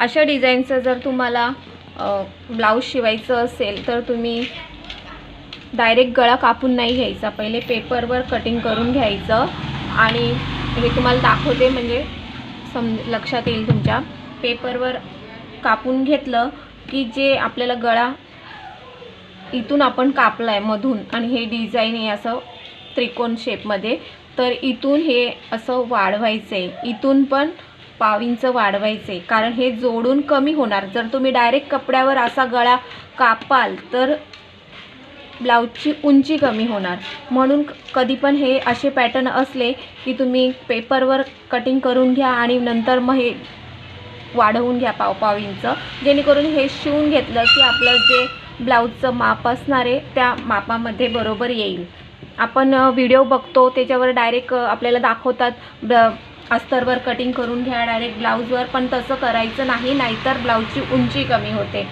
अशा डिझाईनचं जर तुम्हाला ब्लाऊज शिवायचं असेल तर तुम्ही डायरेक्ट गळा कापून नाही घ्यायचा, पहिले पेपरवर कटिंग करून घ्यायचं. आणि हे तुम्हाला दाखवते म्हणजे लक्षात येईल तुमच्या. पेपरवर कापून घेतलं की जे आपल्याला गळा इथून आपण कापला आहे मधून आणि हे डिझाईन आहे असं त्रिकोण शेपमध्ये, तर इथून हे असं वाढवायचं आहे, इथून पण पाव इंच वाढवायचे, कारण हे जोडून कमी होणार. जर तुम्ही डायरेक्ट कपड्यावर असा गळा कापाल तर ब्लाऊजची उंची कमी होणार. म्हणून कधी पण हे असे पॅटर्न असले की तुम्ही पेपरवर कटिंग करून घ्या आणि नंतर मग हे वाढवून घ्या पाव इंच, जेणेकरून हे शिवून घेतलं की आपलं जे ब्लाऊजचं माप असणार आहे त्या मापामध्ये बरोबर येईल. आपण व्हिडिओ बघतो त्याच्यावर डायरेक्ट आपल्याला दाखवतात अस्तरवर कटिंग करून घ्या डायरेक्ट ब्लाऊजवर, पण तसं करायचं नाही, नाहीतर ब्लाऊजची उंची कमी होते.